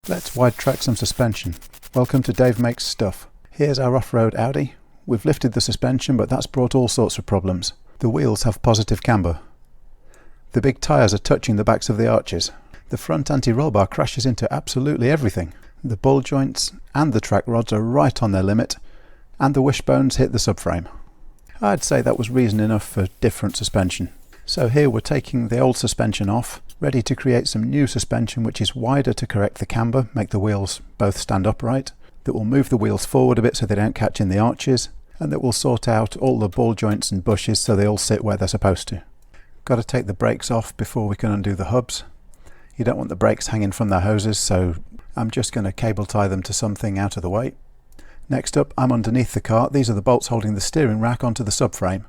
Let's wide track some suspension. Welcome to Dave Makes Stuff. Here's our off-road Audi. We've lifted the suspension, but that's brought all sorts of problems. The wheels have positive camber. The big tyres are touching the backs of the arches. The front anti-roll bar crashes into absolutely everything. The ball joints and the track rods are right on their limit, and the wishbones hit the subframe. I'd say that was reason enough for different suspension. So here we're taking the old suspension off, ready to create some new suspension which is wider to correct the camber, make the wheels both stand upright, that will move the wheels forward a bit so they don't catch in the arches, and that will sort out all the ball joints and bushes so they all sit where they're supposed to. Got to take the brakes off before we can undo the hubs. You don't want the brakes hanging from their hoses, so I'm just going to cable tie them to something out of the way. Next up, I'm underneath the car. These are the bolts holding the steering rack onto the subframe.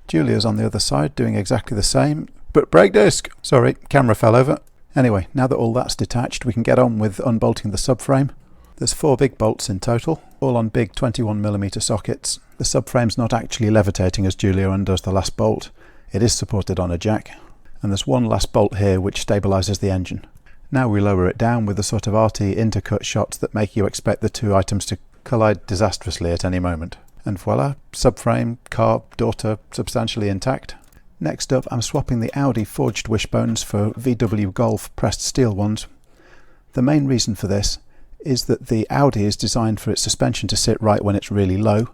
Julia's on the other side doing exactly the same, but brake disc! Sorry, camera fell over. Anyway, now that all that's detached, we can get on with unbolting the subframe. There's 4 big bolts in total, all on big 21mm sockets. The subframe's not actually levitating as Julia undoes the last bolt. It is supported on a jack. And there's one last bolt here which stabilises the engine. Now we lower it down with the sort of arty intercut shots that make you expect the two items to collide disastrously at any moment. And voila, subframe, car, daughter, substantially intact. Next up, I'm swapping the Audi forged wishbones for VW Golf pressed steel ones. The main reason for this is that the Audi is designed for its suspension to sit right when it's really low.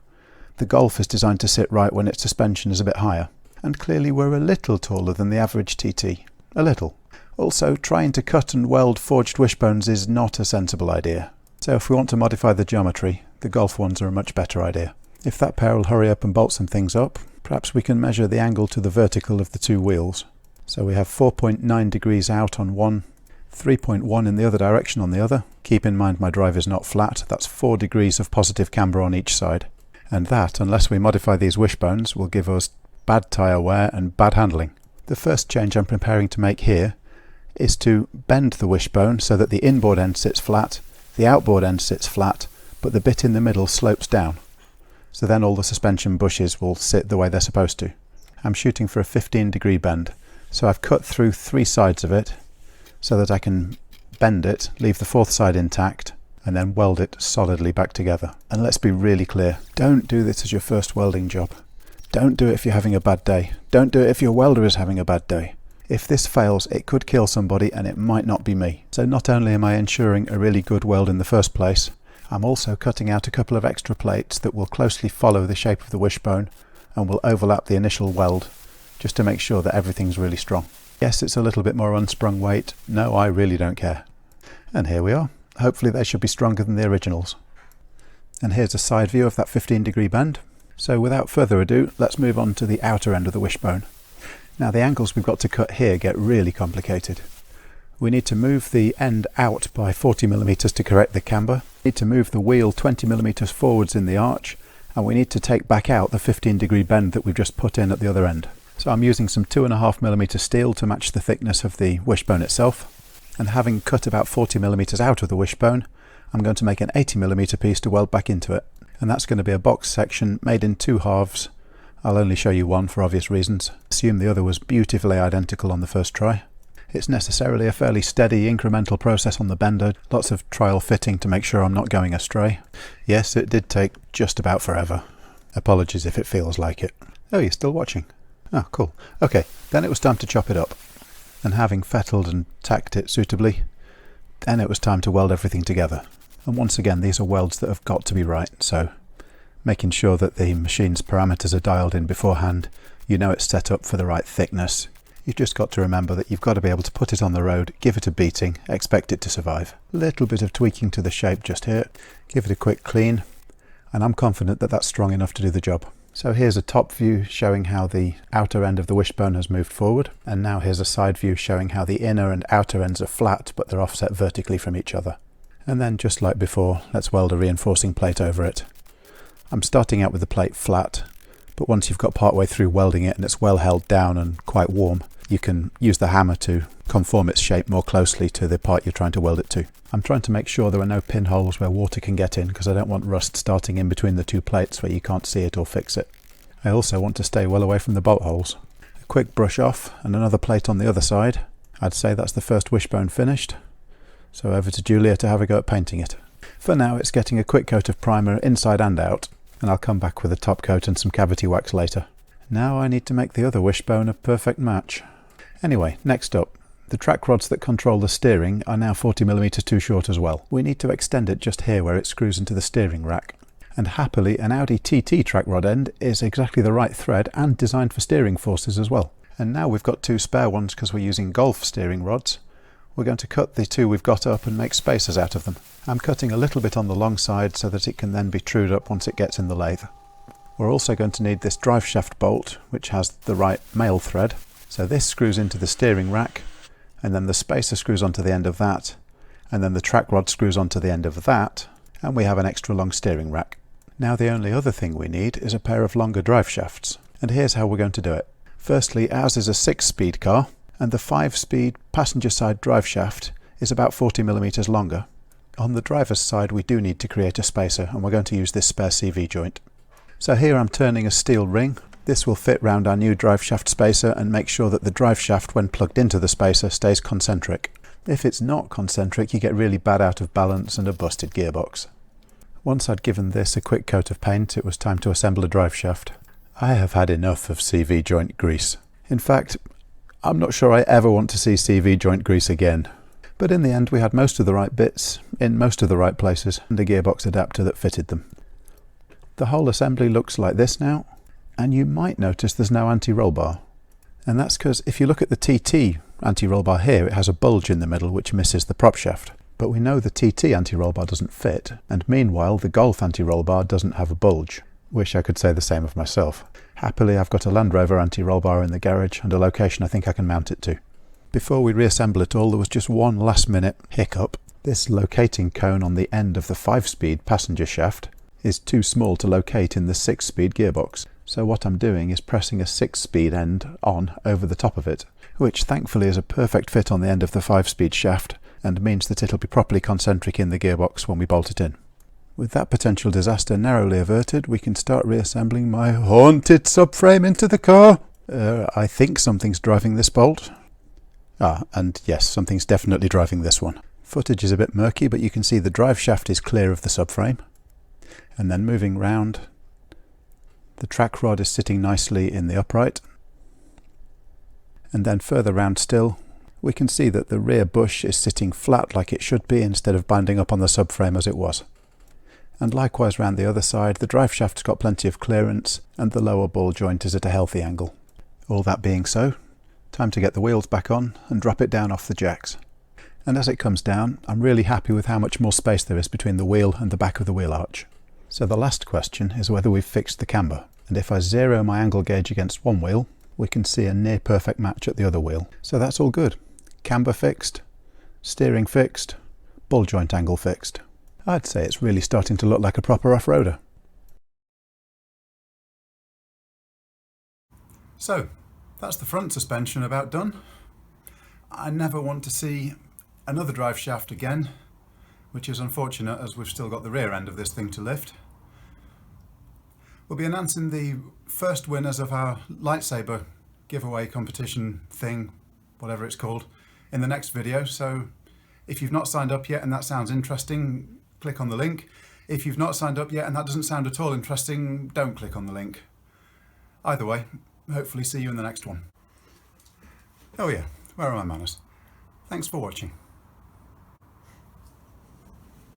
The Golf is designed to sit right when its suspension is a bit higher. And clearly we're a little taller than the average TT. A little. Also, trying to cut and weld forged wishbones is not a sensible idea. So if we want to modify the geometry, the Golf ones are a much better idea. If that pair will hurry up and bolt some things up, perhaps we can measure the angle to the vertical of the two wheels. So we have 4.9 degrees out on one, 3.1 in the other direction on the other. Keep in mind my drive is not flat, that's 4 degrees of positive camber on each side. And that, unless we modify these wishbones, will give us bad tyre wear and bad handling. The first change I'm preparing to make here is to bend the wishbone so that the inboard end sits flat, the outboard end sits flat, but the bit in the middle slopes down. So then all the suspension bushes will sit the way they're supposed to. I'm shooting for a 15-degree bend, so I've cut through 3 sides of it so that I can bend it, leave the 4th side intact, and then weld it solidly back together. And let's be really clear, don't do this as your first welding job. Don't do it if you're having a bad day. Don't do it if your welder is having a bad day. If this fails, it could kill somebody and it might not be me. So not only am I ensuring a really good weld in the first place, I'm also cutting out a couple of extra plates that will closely follow the shape of the wishbone and will overlap the initial weld, just to make sure that everything's really strong. Yes, it's a little bit more unsprung weight. No, I really don't care. And here we are. Hopefully they should be stronger than the originals. And here's a side view of that 15-degree bend. So without further ado, let's move on to the outer end of the wishbone. Now the angles we've got to cut here get really complicated. We need to move the end out by 40mm to correct the camber. We need to move the wheel 20mm forwards in the arch, and we need to take back out the 15-degree bend that we've just put in at the other end. So I'm using some 2.5mm steel to match the thickness of the wishbone itself, and having cut about 40mm out of the wishbone, I'm going to make an 80mm piece to weld back into it. And that's going to be a box section made in 2 halves. I'll only show you one for obvious reasons. Assume the other was beautifully identical on the first try. It's necessarily a fairly steady incremental process on the bender, lots of trial fitting to make sure I'm not going astray. Yes, it did take just about forever. Apologies if it feels like it. Oh, you're still watching? Oh, cool. Okay, then it was time to chop it up. And having fettled and tacked it suitably, then it was time to weld everything together. And once again, these are welds that have got to be right, so making sure that the machine's parameters are dialed in beforehand, you know it's set up for the right thickness. You've just got to remember that you've got to be able to put it on the road, give it a beating, expect it to survive. A little bit of tweaking to the shape just here, give it a quick clean, and I'm confident that that's strong enough to do the job. So here's a top view showing how the outer end of the wishbone has moved forward, and now here's a side view showing how the inner and outer ends are flat, but they're offset vertically from each other. And then, just like before, let's weld a reinforcing plate over it. I'm starting out with the plate flat, but once you've got part way through welding it and it's well held down and quite warm, you can use the hammer to conform its shape more closely to the part you're trying to weld it to. I'm trying to make sure there are no pinholes where water can get in, because I don't want rust starting in between the 2 plates where you can't see it or fix it. I also want to stay well away from the bolt holes. A quick brush off and another plate on the other side. I'd say that's the first wishbone finished. So over to Julia to have a go at painting it. For now it's getting a quick coat of primer inside and out, and I'll come back with a top coat and some cavity wax later. Now I need to make the other wishbone a perfect match. Anyway, next up, the track rods that control the steering are now 40mm too short as well. We need to extend it just here where it screws into the steering rack. And happily an Audi TT track rod end is exactly the right thread and designed for steering forces as well. And now we've got 2 spare ones because we're using Golf steering rods. We're going to cut the 2 we've got up and make spacers out of them. I'm cutting a little bit on the long side so that it can then be trued up once it gets in the lathe. We're also going to need this driveshaft bolt, which has the right male thread. So this screws into the steering rack, and then the spacer screws onto the end of that, and then the track rod screws onto the end of that, and we have an extra long steering rack. Now the only other thing we need is a pair of longer drive shafts, and here's how we're going to do it. Firstly, ours is a 6-speed car, and the 5-speed passenger side drive shaft is about 40mm longer. On the driver's side we do need to create a spacer, and we're going to use this spare CV joint. So here I'm turning a steel ring. This will fit round our new drive shaft spacer and make sure that the drive shaft when plugged into the spacer stays concentric. If it's not concentric you get really bad out of balance and a busted gearbox. Once I'd given this a quick coat of paint, it was time to assemble a drive shaft. I have had enough of CV joint grease. In fact, I'm not sure I ever want to see CV joint grease again. But in the end we had most of the right bits, in most of the right places, and a gearbox adapter that fitted them. The whole assembly looks like this now, and you might notice there's no anti-roll bar. And that's because if you look at the TT anti-roll bar here, it has a bulge in the middle which misses the prop shaft. But we know the TT anti-roll bar doesn't fit, and meanwhile the Golf anti-roll bar doesn't have a bulge. Wish I could say the same of myself. Happily I've got a Land Rover anti-roll bar in the garage and a location I think I can mount it to. Before we reassemble it all, there was just one last minute hiccup. This locating cone on the end of the 5-speed passenger shaft is too small to locate in the 6-speed gearbox. So what I'm doing is pressing a 6-speed end on over the top of it, which thankfully is a perfect fit on the end of the 5-speed shaft and means that it'll be properly concentric in the gearbox when we bolt it in. With that potential disaster narrowly averted, we can start reassembling my haunted subframe into the car. I think something's driving this bolt. And yes, something's definitely driving this one. Footage is a bit murky, but you can see the drive shaft is clear of the subframe. And then moving round, the track rod is sitting nicely in the upright. And then further round still, we can see that the rear bush is sitting flat like it should be instead of binding up on the subframe as it was. And likewise round the other side, the drive shaft's got plenty of clearance and the lower ball joint is at a healthy angle. All that being so, time to get the wheels back on and drop it down off the jacks. And as it comes down, I'm really happy with how much more space there is between the wheel and the back of the wheel arch. So the last question is whether we've fixed the camber. And if I zero my angle gauge against one wheel, we can see a near perfect match at the other wheel. So that's all good. Camber fixed, steering fixed, ball joint angle fixed. I'd say it's really starting to look like a proper off-roader. So, that's the front suspension about done. I never want to see another drive shaft again, which is unfortunate as we've still got the rear end of this thing to lift. We'll be announcing the first winners of our lightsaber giveaway competition thing, whatever it's called, in the next video. So if you've not signed up yet and that sounds interesting, click on the link. If you've not signed up yet and that doesn't sound at all interesting, don't click on the link. Either way, hopefully see you in the next one. Oh yeah, where are my manners? Thanks for watching.